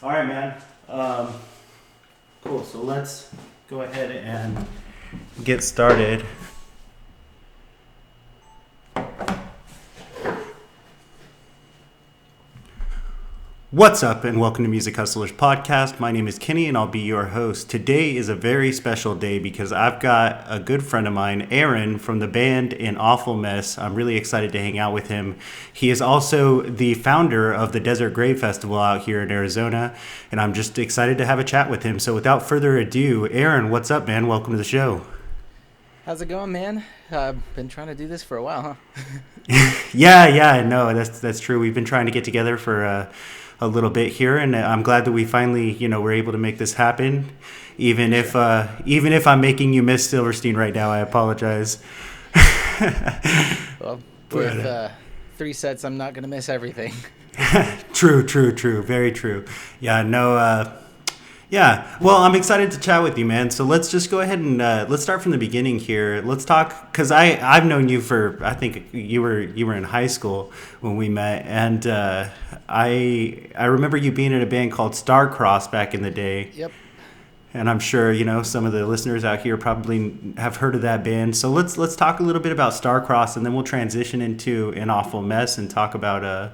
All right, man. Cool. So let's go ahead and get started. What's up, and welcome to Music Hustlers Podcast. My name is Kenny, and I'll be your host. Today is a very special day because I've got a good friend of mine, Aaron, from the band In Awful Mess. I'm really excited to hang out with him. He is also the founder of the Desert Grave Festival out here in Arizona, and I'm just excited to have a chat with him. So without further ado, Aaron, what's up, man? Welcome to the show. How's it going, man? Been trying to do this for a while, huh? Yeah, no, that's true. We've been trying to get together for a little bit here, and I'm glad that we finally, were able to make this happen. Even For if sure. even if I'm making you miss Silverstein right now, I apologize. Well, But with three sets, I'm not gonna miss everything. true, very true. Yeah, no, yeah. Well, I'm excited to chat with you, man. So let's just go ahead and let's start from the beginning here. Let's talk because I've known you for I think you were in high school when we met, and I remember you being in a band called Starcross back in the day, Yep. and I'm sure some of the listeners out here probably have heard of that band. So let's talk a little bit about Starcross, and then we'll transition into An Awful Mess and talk about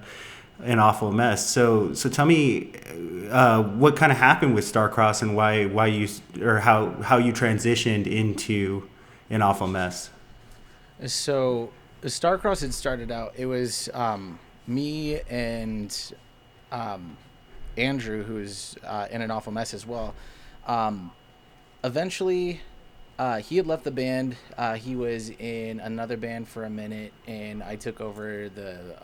An Awful Mess. So tell me, what kind of happened with Starcross and why you or how you transitioned into An Awful Mess. So Starcross had started out. It was me and um, Andrew, who's in an awful mess as well. Um, Eventually, he had left the band. He was in another band for a minute, and I took over the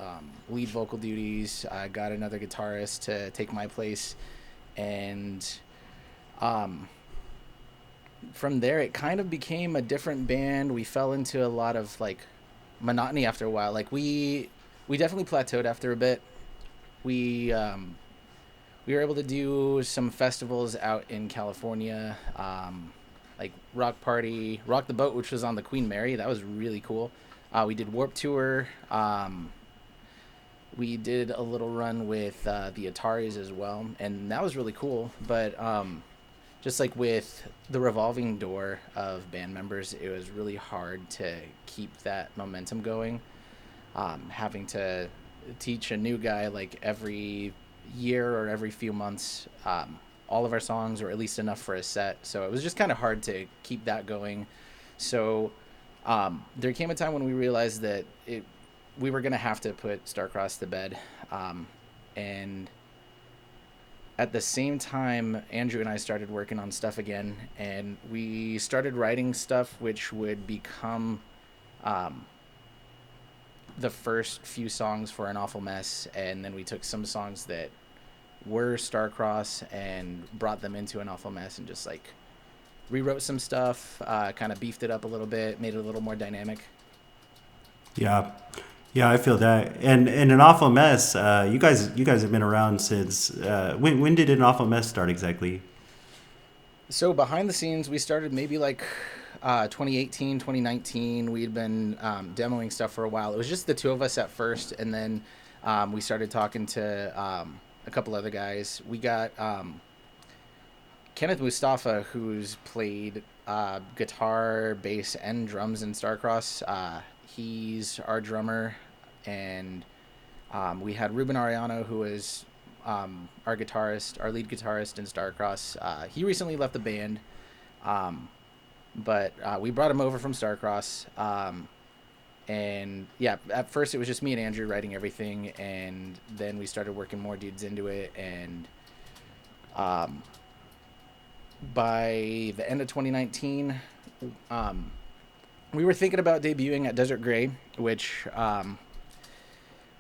lead vocal duties. I got another guitarist to take my place, and um, from there, it kind of became a different band. We fell into a lot of like monotony after a while. Like we definitely plateaued after a bit. We we were able to do some festivals out in California, like Rock the Boat, which was on the Queen Mary. That was really cool. We did Warp Tour. We did a little run with the Ataris as well, and that was really cool. But just like with the revolving door of band members, it was really hard to keep that momentum going. Having to teach a new guy like every year or every few months all of our songs, or at least enough for a set. So it was just kind of hard to keep that going. So there came a time when we realized that we were going to have to put Starcross to bed. And at the same time, Andrew and I started working on stuff again, and we started writing stuff which would become um, the first few songs for An Awful Mess. And then we took some songs that were Starcross and brought them into An Awful Mess and just like rewrote some stuff, kind of beefed it up a little bit, made it a little more dynamic. Yeah, yeah, I feel that. And An Awful Mess. You guys have been around since when did An Awful Mess start exactly? So behind the scenes, we started maybe like 2018, 2019. We had been demoing stuff for a while. It was just the two of us at first, and then we started talking to a couple other guys. We got Kenneth Mustafa, who's played guitar, bass, and drums in Starcross. He's our drummer, and we had Ruben Ariano, who is our guitarist, our lead guitarist in Starcross. He recently left the band, um, but we brought him over from Starcross. And yeah, at first it was just me and Andrew writing everything, and then we started working more dudes into it. And um, by the end of 2019, um, we were thinking about debuting at Desert Grey, which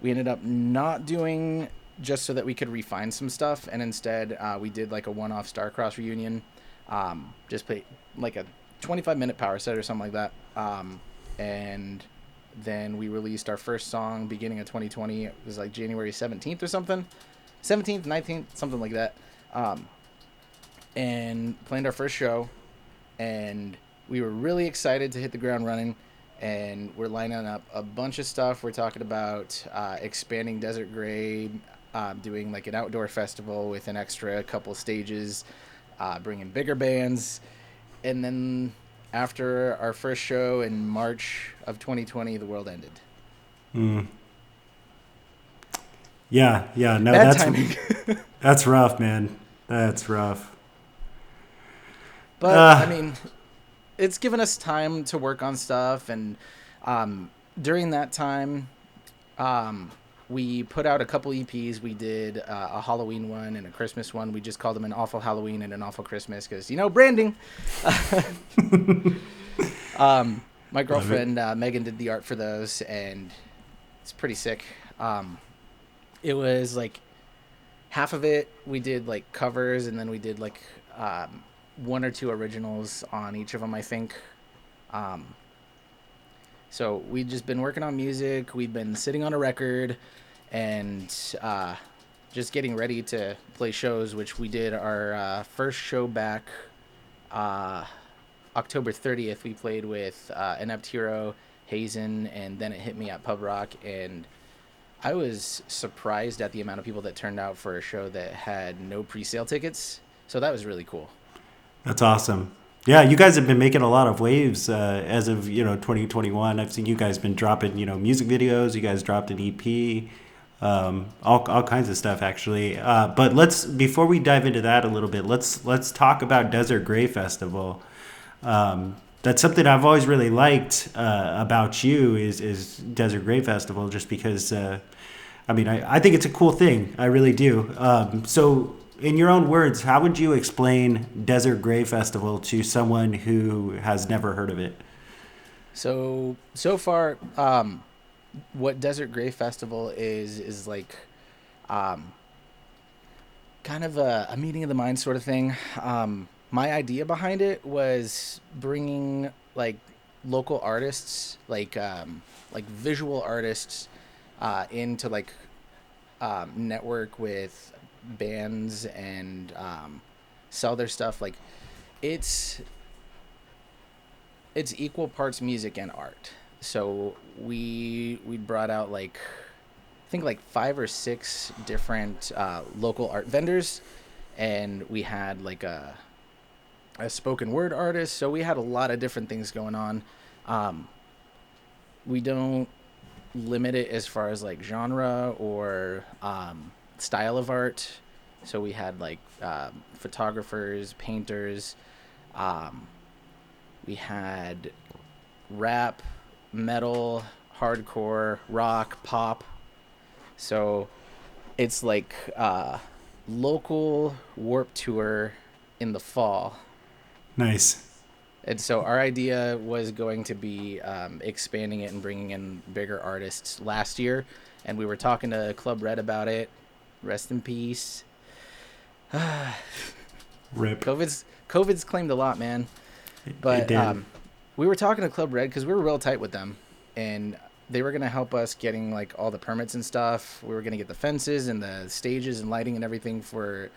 we ended up not doing, just so that we could refine some stuff. And instead, we did like a one-off Starcross reunion, just play like a 25-minute power set or something like that. And then we released our first song beginning of 2020. It was like January 17th or something, 17th, 19th, something like that. Um, and planned our first show, and we were really excited to hit the ground running. And we're lining up a bunch of stuff. We're talking about expanding Desert Grey, doing like an outdoor festival with an extra couple stages, bringing bigger bands. And then after our first show in March of 2020, the world ended. Mm. Yeah, yeah, no, Bad timing. that's rough, man. That's rough. But I Uh, mean, it's given us time to work on stuff, and um, during that time, um, we put out a couple EPs. We did a Halloween one and a Christmas one. We just called them an Awful Halloween and an Awful Christmas because, branding. My Love it. girlfriend Megan did the art for those, and it's pretty sick. It was like half of it we did like covers, and then we did like one or two originals on each of them, I think. Um, so we've just been working on music. We've been sitting on a record, and just getting ready to play shows. Which we did our first show back uh, October 30th. We played with Inept Hero, Hazen, and Then It Hit Me at Pub Rock, and I was surprised at the amount of people that turned out for a show that had no pre-sale tickets. So that was really cool. That's awesome. Yeah, you guys have been making a lot of waves as of 2021. I've seen you guys been dropping music videos. You guys dropped an EP, all kinds of stuff actually. But let's before we dive into that a little bit, let's talk about Desert Gray Festival. That's something I've always really liked about you is Desert Gray Festival, just because I think it's a cool thing. I really do. So, in your own words, how would you explain Desert Gray Festival to someone who has never heard of it? So far, what Desert Gray Festival is like, um, kind of a meeting of the mind sort of thing. My idea behind it was bringing like local artists, like visual artists, into like network with bands and sell their stuff. Like it's it's equal parts music and art. So we brought out like I think like 5 or 6 different local art vendors, and we had like a spoken word artist. So we had a lot of different things going on. Um, we don't limit it as far as like genre or style of art. So we had like photographers, painters. Um, we had rap, metal, hardcore, rock, pop. So it's like local Warp Tour in the fall. Nice. And so our idea was going to be expanding it and bringing in bigger artists last year. And we were talking to Club Red about it. Rest in peace. Rip. COVID's claimed a lot, man. It But did. we were talking to Club Red because we were real tight with them, and they were gonna help us getting like all the permits and stuff. We were gonna get the fences and the stages and lighting and everything for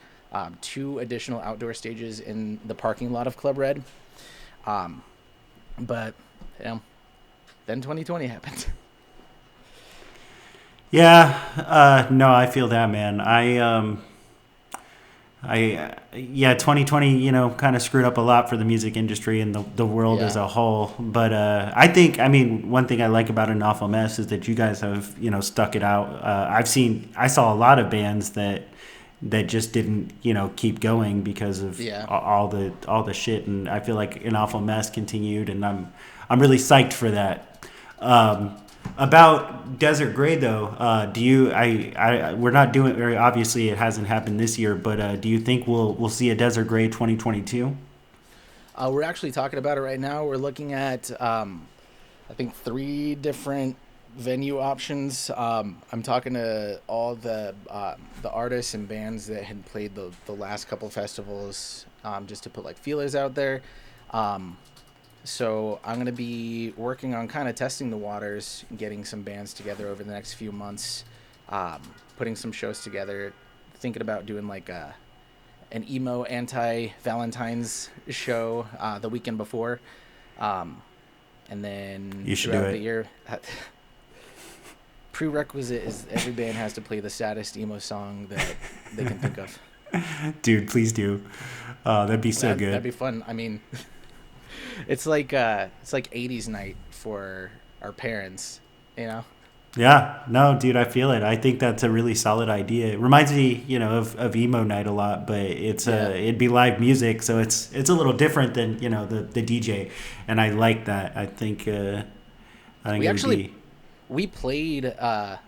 2 additional outdoor stages in the parking lot of Club Red. But then 2020 happened. Yeah. No, I feel that, man. Yeah, 2020, kind of screwed up a lot for the music industry and the world as Yeah, a whole. But I mean, one thing I like about an awful mess is that you guys have, stuck it out. I saw a lot of bands that just didn't, keep going because of yeah. all the shit. And I feel like an awful mess continued, and I'm really psyched for that. Um, about Desert Gray, though, do you? We're not doing. Very obviously, it hasn't happened this year. But do you think we'll see a Desert Gray 2022? We're actually talking about it right now. We're looking at I think 3 different venue options. I'm talking to all the artists and bands that had played the last couple festivals, just to put like feelers out there. Um, so I'm gonna be working on kind of testing the waters, getting some bands together over the next few months, putting some shows together, thinking about doing like an emo anti Valentine's show the weekend before, um, and then You should do throughout the it. year. prerequisite is every band has to play the saddest emo song that they can think of. Dude, please do. That'd be so good. That'd be fun. I mean, it's like 80s night for our parents, you know. Yeah, no, dude, I feel it. I think that's a really solid idea. It reminds me, of emo night a lot, but Yeah. it'd be live music, so it's a little different than the DJ, and I like that. I think We it would actually be. we played an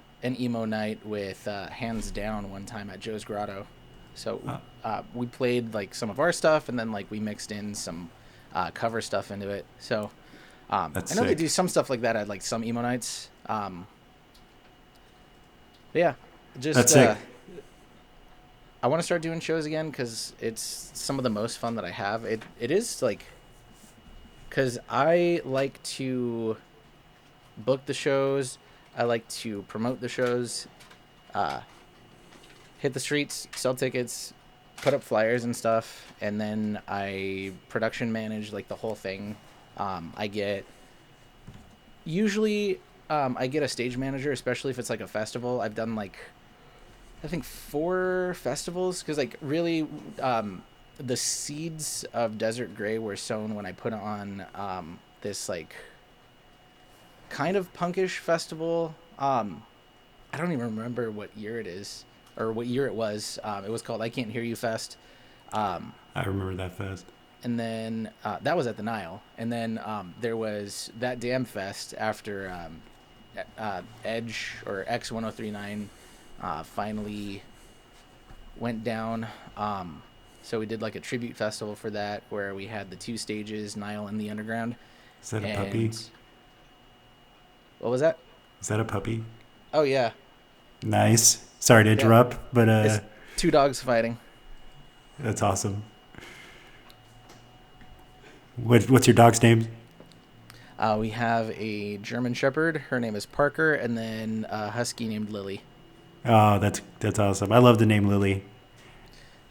emo night with Hands Down one time at Joe's Grotto. So Uh, we played like some of our stuff, and then like we mixed in some cover stuff into it. So that's I know they sick. do some stuff like that at like some emo nights. But yeah, That's just sick. I want to start doing shows again because it's some of the most fun that I have. It is like because I like to book the shows. I like to promote the shows. Uh, Hit the streets, sell tickets, put up flyers and stuff, and then I production manage like the whole thing. I get usually I get a stage manager, especially if it's like a festival. I've done like I think 4 festivals because like really the seeds of Desert Gray were sown when I put on this like kind of punkish festival. I don't even remember what year it is or what year it was. It was called I Can't Hear You Fest. Um, I remember that fest. and then that was at the Nile. And then there was that Damn Fest after Edge or X1039 finally went down. So we did like a tribute festival for that where we had the 2 stages, Nile and the Underground. Is that a puppy? And what was that? Is that a puppy? Oh yeah, Nice. Sorry to yeah. interrupt, but It's 2 dogs fighting. that's awesome. What's your dog's name? We have a German Shepherd. Her name is Parker, and then a husky named Lily. Oh, that's awesome. I love the name Lily.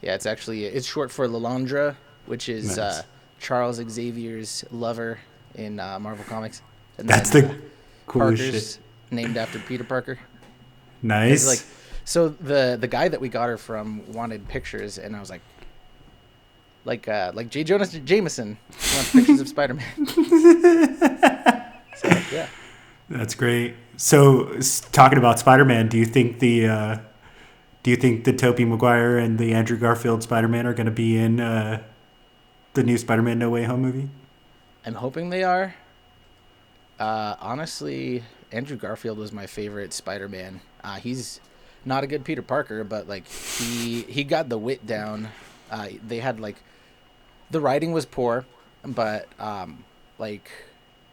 Yeah, it's short for Lalandra, which is Nice. Charles Xavier's lover in Marvel Comics, and That's then the coolest shit. Parker's named after Peter Parker. Nice. It's like so the guy that we got her from wanted pictures, and I was like J. Jonah Jameson wants pictures of Spider-Man. So yeah. That's great. So, talking about Spider-Man, do you think the Tobey Maguire and the Andrew Garfield Spider-Man are going to be in the new Spider-Man No Way Home movie? I'm hoping they are. Honestly, Andrew Garfield was my favorite Spider-Man. He's not a good Peter Parker, but like he got the wit down. They had like the writing was poor, but like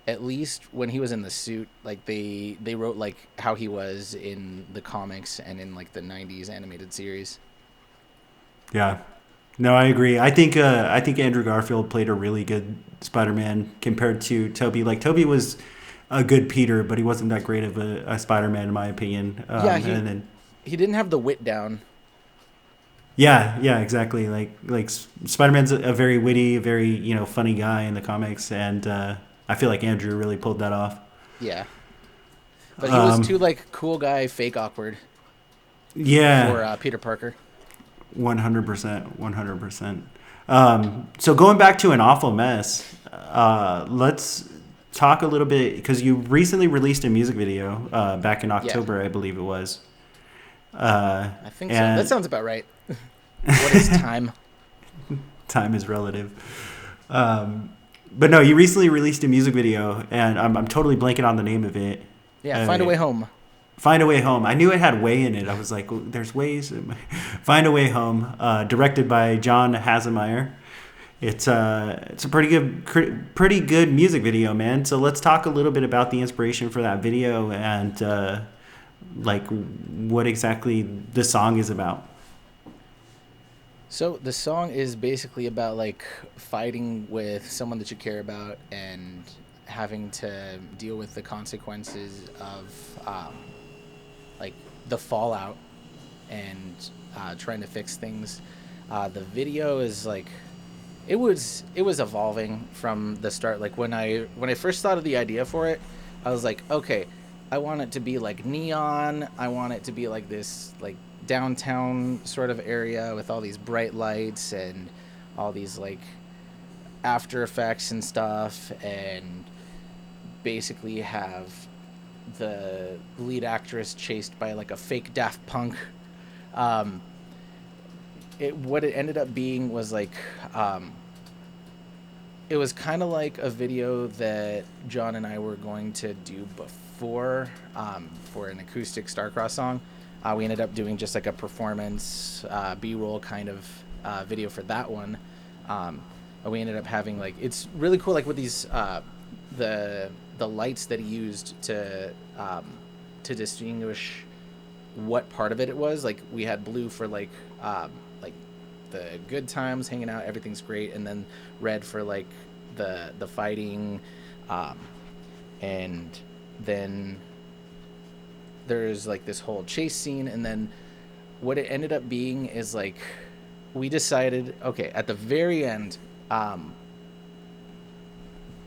at least when he was in the suit, like they wrote like how he was in the comics and in like the '90s animated series. Yeah. No, I agree. I think Andrew Garfield played a really good Spider-Man compared to Tobey. Like Tobey was a good Peter, but he wasn't that great of a Spider-Man in my opinion. Yeah, And then he didn't have the wit down. yeah, exactly. Like Spider-Man's a very witty, very funny guy in the comics, and I feel like Andrew really pulled that off. Yeah, but he was Um, too like cool guy, fake awkward Yeah, for Peter Parker. 100%, 100%. So going back to An Awful Mess, let's talk a little bit because you recently released a music video back in Yeah. October, I believe it was. I think so. And That sounds about right. What is time? time is relative. But no, you recently released a music video, and I'm totally blanking on the name of it. Yeah, Find a Way Home. Find a Way Home. I knew it had way in it. I was like, well, there's ways. Find a Way Home, directed by John Hasemeyer. It's a pretty good music video, man. So let's talk a little bit about the inspiration for that video and like what exactly the song is about. So the song is basically about like fighting with someone that you care about and having to deal with the consequences of like the fallout and trying to fix things. The video is like it was evolving from the start. Like when I first thought of the idea for it, I was like, okay, I want it to be like neon. I want it to be like this like downtown sort of area with all these bright lights and all these like after effects and stuff, and basically have the lead actress chased by like a fake Daft Punk. Um, what it ended up being was like it was kind of like a video that John and I were going to do before for an acoustic Starcross song. We ended up doing just like a performance B-roll kind of video for that one. We ended up having like, it's really cool, like with these the lights that he used to distinguish what part of it was. Like we had blue for like the good times, hanging out, everything's great, and then red for like the fighting, and then there's like this whole chase scene. And then what it ended up being is like we decided, okay, at the very end,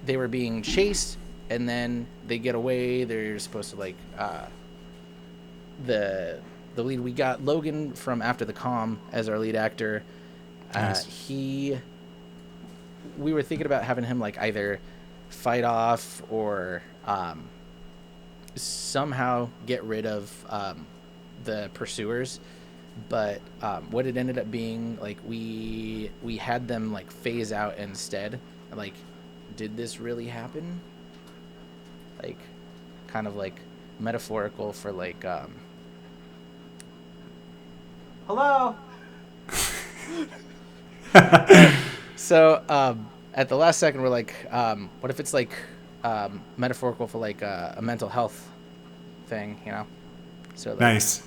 they were being chased and then they get away. They're supposed to like the lead, we got Logan from After the Calm as our lead actor. Nice. We were thinking about having him like either fight off or somehow get rid of the pursuers, but what it ended up being, like we had them like phase out instead. Like, did this really happen? Like, kind of like metaphorical for like hello. So at the last second, we're like, what if it's like metaphorical for like a mental health thing, you know? So like, Nice.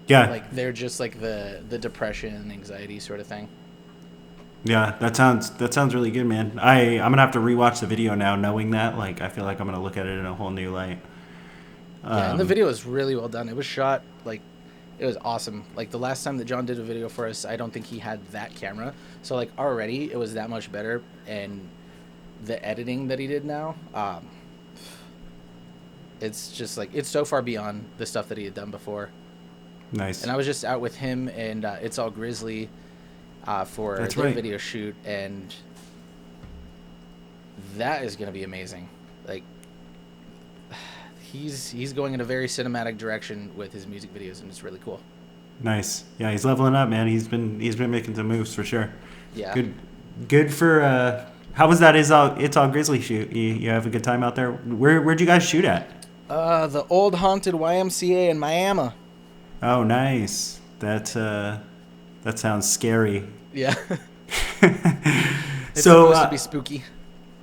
Yeah. like they're just like the depression and anxiety sort of thing. Yeah, that sounds really good, man. I'm gonna have to rewatch the video now, knowing that. Like, I feel like I'm gonna look at it in a whole new light. Yeah, and the video is really well done. It was shot like, it was awesome. Like the last time that John did a video for us, I don't think he had that camera. So like already it was that much better, and the editing that he did now, it's just like, it's so far beyond the stuff that he had done before. Nice. And I was just out with him and It's All Grizzly for That's their right. video shoot, and that is gonna be amazing. Like he's going in a very cinematic direction with his music videos, and it's really cool. Nice. Yeah, he's leveling up, man. He's been making some moves for sure. Yeah. Good for. How was that? It's all Grizzly shoot? You have a good time out there. Where'd you guys shoot at? The old haunted YMCA in Miami. Oh, nice. That sounds scary. Yeah. It's So supposed to be spooky.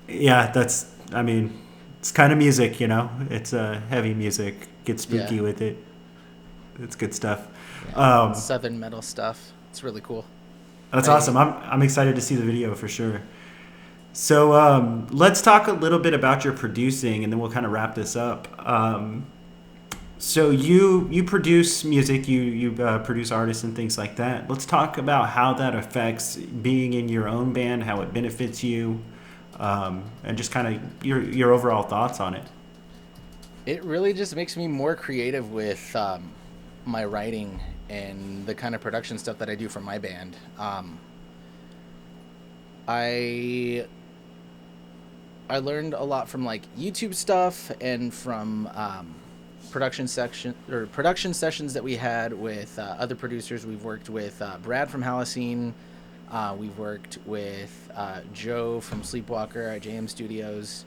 yeah, I mean, it's kind of music, you know. It's heavy music. Get spooky Yeah. with it. It's good stuff. Yeah, Southern metal stuff. It's really cool. That's awesome. I'm excited to see the video for sure. So let's talk a little bit about your producing, and then we'll kind of wrap this up. So you produce music, you produce artists and things like that. Let's talk about how that affects being in your own band, how it benefits you, and just kind of your overall thoughts on it. It really just makes me more creative with my writing and the kind of production stuff that I do for my band. I learned a lot from like YouTube stuff and from production sessions that we had with other producers. We've worked with Brad from Halocene. We've worked with Joe from Sleepwalker at JM Studios,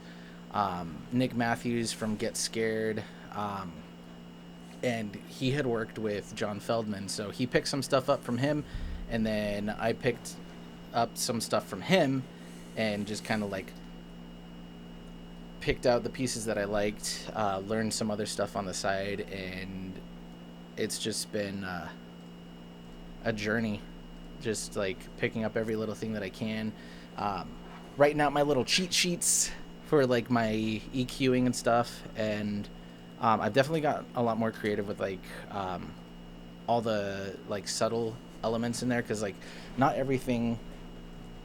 Nick Matthews from Get Scared, and he had worked with John Feldman, so he picked some stuff up from him, and then I picked up some stuff from him and just kind of like picked out the pieces that I liked, learned some other stuff on the side, and it's just been a journey, just like picking up every little thing that I can, writing out my little cheat sheets for like my EQing and stuff, and I've definitely got a lot more creative with like all the like subtle elements in there, because like not everything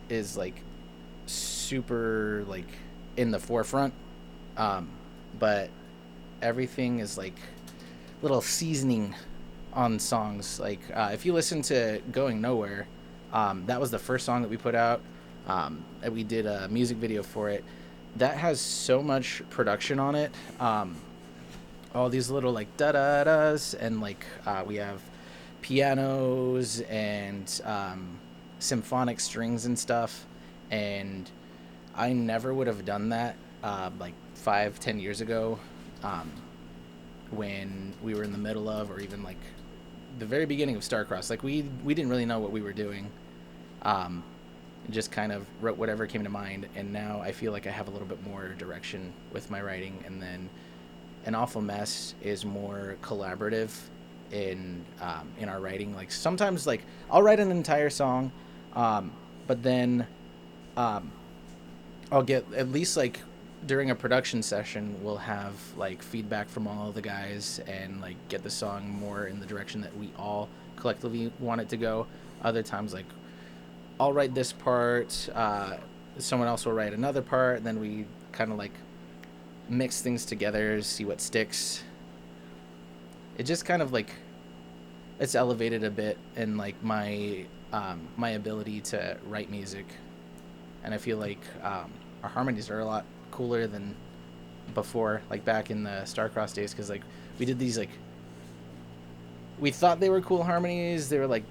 is like super like in the forefront. but everything is like little seasoning on songs. Like if you listen to Going Nowhere, that was the first song that we put out, and we did a music video for it. That has so much production on it. All these little like da da da's, and like we have pianos and symphonic strings and stuff. And I never would have done that like 5-10 years ago, um, when we were in the middle of, or even like the very beginning of Starcross. Like we didn't really know what we were doing. Um, just kind of wrote whatever came to mind, and now I feel like I have a little bit more direction with my writing. And then An Awful Mess is more collaborative in our writing. Like sometimes like I'll write an entire song, but then um, I'll get at least like during a production session we'll have like feedback from all the guys and like get the song more in the direction that we all collectively want it to go. Other times like I'll write this part, someone else will write another part, and then we kind of like mix things together, see what sticks. It just kind of like it's elevated a bit in like my ability to write music, and I feel like our harmonies are a lot cooler than before, like back in the Starcross days, because like we did these like we thought they were cool harmonies. They were like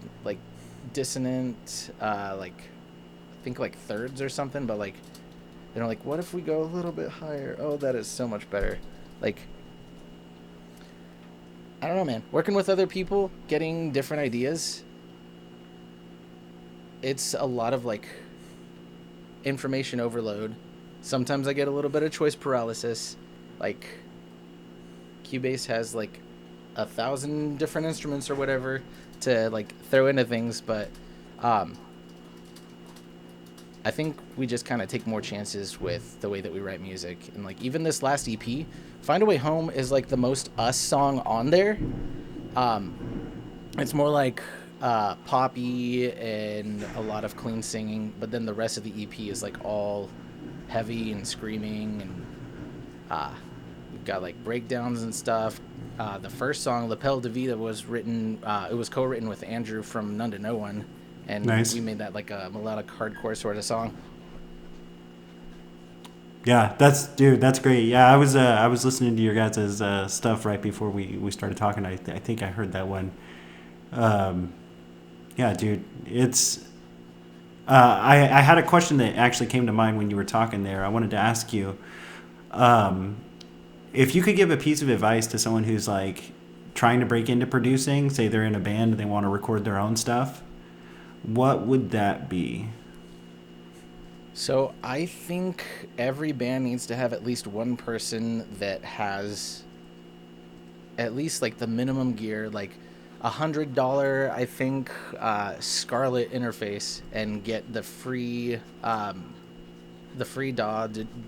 dissonant, like I think like thirds or something, but like like, what if we go a little bit higher? Oh, that is so much better. Like, I don't know, man. Working with other people, getting different ideas, it's a lot of like information overload. Sometimes I get a little bit of choice paralysis. Like, Cubase has like 1,000 different instruments or whatever to like throw into things, but I think we just kind of take more chances with the way that we write music. And like even this last EP, Find a Way Home is like the most us song on there. It's more like poppy and a lot of clean singing, but then the rest of the EP is like all heavy and screaming, and we've got like breakdowns and stuff. The first song, Lapel de Vida, was written, it was co-written with Andrew from None to No One, and Nice. we made that like a melodic hardcore sort of song. Yeah, that's great. Yeah, I was listening to your guys' stuff right before we started talking. I think I heard that one. Um, yeah, dude, it's. I had a question that actually came to mind when you were talking there. I wanted to ask you, um, if you could give a piece of advice to someone who's like trying to break into producing, say they're in a band and they want to record their own stuff, what would that be? So I think every band needs to have at least one person that has at least like the minimum gear, like $100, I think, Scarlett interface, and get the free DAW,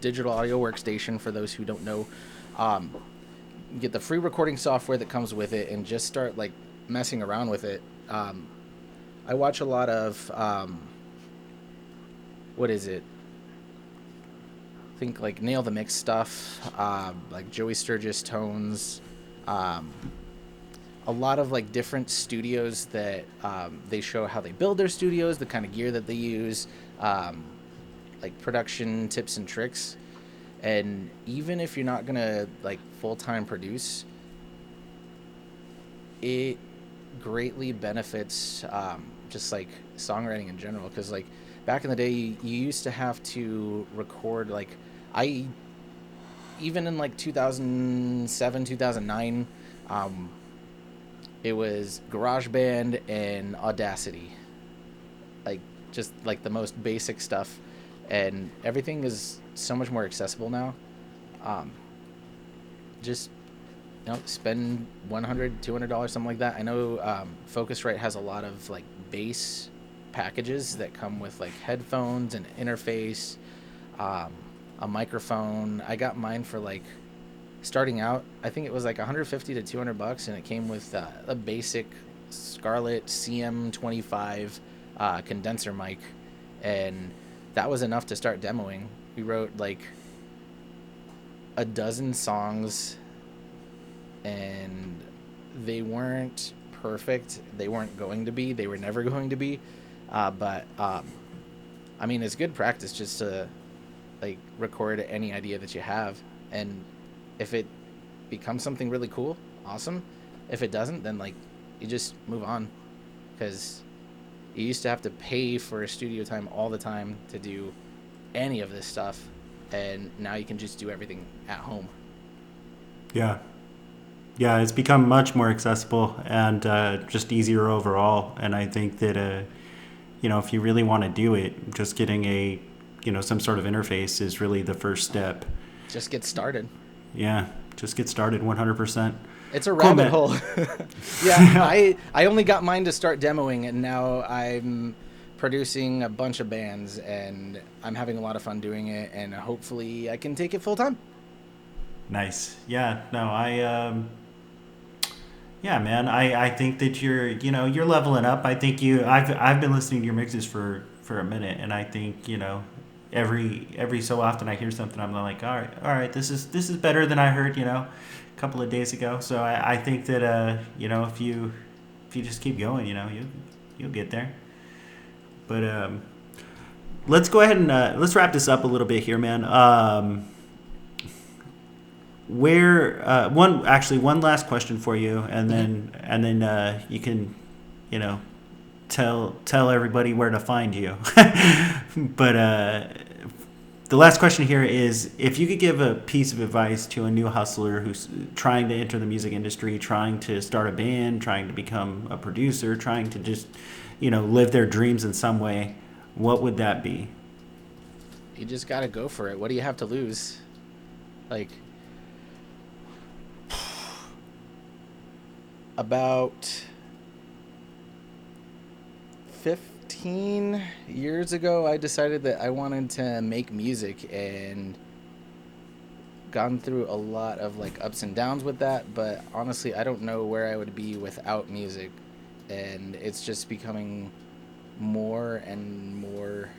digital audio workstation, for those who don't know. Um, get the free recording software that comes with it, and just start like messing around with it. I watch a lot of what is it? I think like Nail the Mix stuff, like Joey Sturgis tones, um, a lot of like different studios that they show how they build their studios, the kind of gear that they use, like production tips and tricks. And even if you're not gonna like full-time produce, it greatly benefits just like songwriting in general, because like back in the day you used to have to record like I even in like 2007 2009, it was GarageBand and Audacity, like just like the most basic stuff, and everything is so much more accessible now. Just spend $100-$200, something like that. I know Focusrite has a lot of like bass packages that come with like headphones and interface, a microphone. I got mine for like starting out, I think it was like $150 to $200, and it came with a basic Scarlett CM25 condenser mic, and that was enough to start demoing. We wrote like a dozen songs, and they weren't perfect. They weren't going to be. They were never going to be. But I mean, it's good practice just to like record any idea that you have, and if it becomes something really cool, awesome. If it doesn't, then like you just move on, because you used to have to pay for studio time all the time to do any of this stuff, and now you can just do everything at home. Yeah. Yeah, it's become much more accessible and just easier overall. And I think that, if you really want to do it, just getting some sort of interface is really the first step. Just get started. Yeah, just get started 100%. It's a Cool, rabbit man. hole. Yeah, I only got mine to start demoing, and now I'm producing a bunch of bands, and I'm having a lot of fun doing it, and hopefully I can take it full time. Nice. Yeah, no, yeah, man, I think that you're leveling up. I think I've been listening to your mixes for a minute, and I think, every so often I hear something, I'm like, all right, this is better than I heard, a couple of days ago. So I think that, if you just keep going, you'll get there. But let's go ahead and let's wrap this up a little bit here, man. Where one last question for you, and then you can, tell everybody where to find you. But the last question here is, if you could give a piece of advice to a new hustler who's trying to enter the music industry, trying to start a band, trying to become a producer, trying to just, live their dreams in some way, what would that be? You just gotta go for it. What do you have to lose? Like, about 15 years ago, I decided that I wanted to make music, and gone through a lot of like ups and downs with that, but honestly, I don't know where I would be without music, and it's just becoming more and more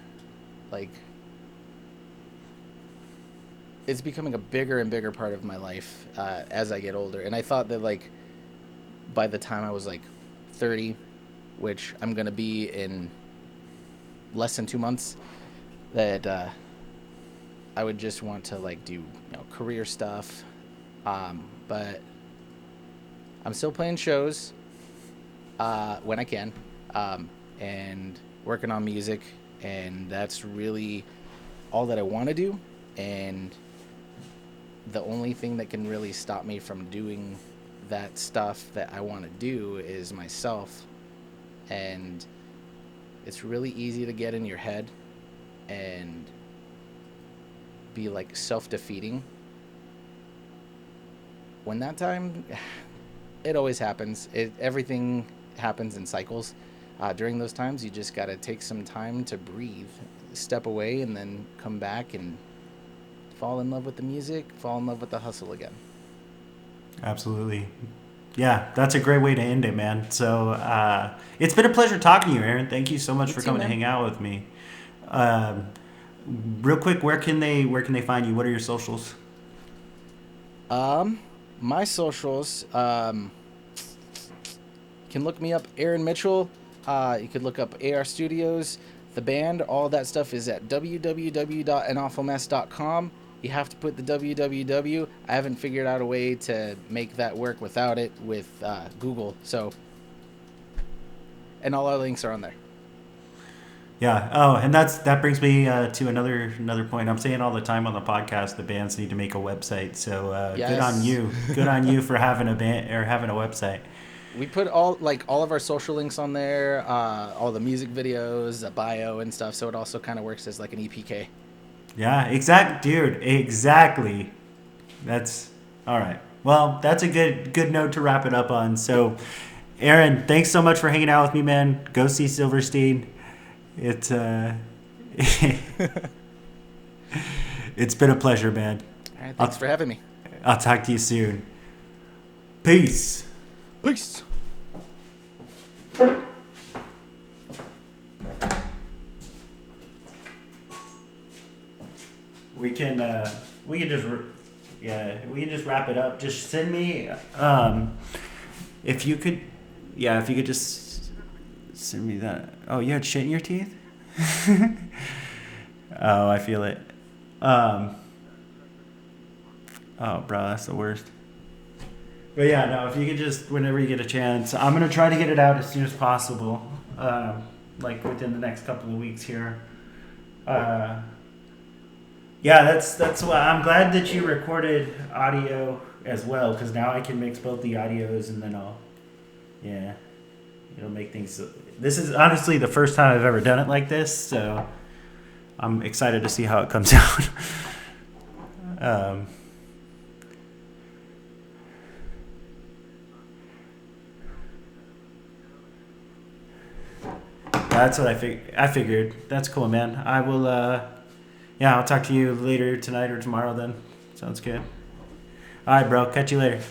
like it's becoming a bigger and bigger part of my life as I get older. And I thought that like by the time I was like 30, which I'm gonna be in less than 2 months, that I would just want to like do career stuff, but I'm still playing shows when I can, and working on music, and that's really all that I want to do. And the only thing that can really stop me from doing that stuff that I want to do is myself. And it's really easy to get in your head and be like self-defeating. When that time, it always happens. Everything happens in cycles. During those times, you just got to take some time to breathe, step away, and then come back and fall in love with the music, fall in love with the hustle again. Absolutely. Yeah, that's a great way to end it, man. So it's been a pleasure talking to you, Aaron. Thank you so much for coming to hang out with me. Real quick, where can they find you? What are your socials? My socials, you can look me up, Aaron Mitchell. You could look up AR Studios, the band. All that stuff is at www.anawfulmess.com. You have to put the www. I haven't figured out a way to make that work without it with Google. So, and all our links are on there. Yeah. Oh, and that brings me to another point. I'm saying all the time on the podcast, the bands need to make a website. So Yes. Good on you. Good on you for having a band or having a website. We put all of our social links on there, all the music videos, a bio and stuff. So it also kind of works as like an EPK. Yeah, exactly. That's all right. Well, that's a good note to wrap it up on. So, Aaron, thanks so much for hanging out with me, man. Go see Silverstein. It's it's been a pleasure, man. All right, thanks for having me. I'll talk to you soon. Peace. Peace. We can just Yeah, we can just wrap it up. Just send me, if you could, yeah, if you could just send me that. Oh, you had shit in your teeth? Oh, I feel it. Um, oh, bro, that's the worst. But yeah, no, if you could just, whenever you get a chance, I'm going to try to get it out as soon as possible, like within the next couple of weeks here. Uh, yeah, that's why I'm glad that you recorded audio as well, because now I can mix both the audios and then yeah, it'll make things. This is honestly the first time I've ever done it like this, so I'm excited to see how it comes out. um, that's what I figured. That's cool, man. I will. Yeah, I'll talk to you later tonight or tomorrow. Then sounds good. All right, bro. Catch you later.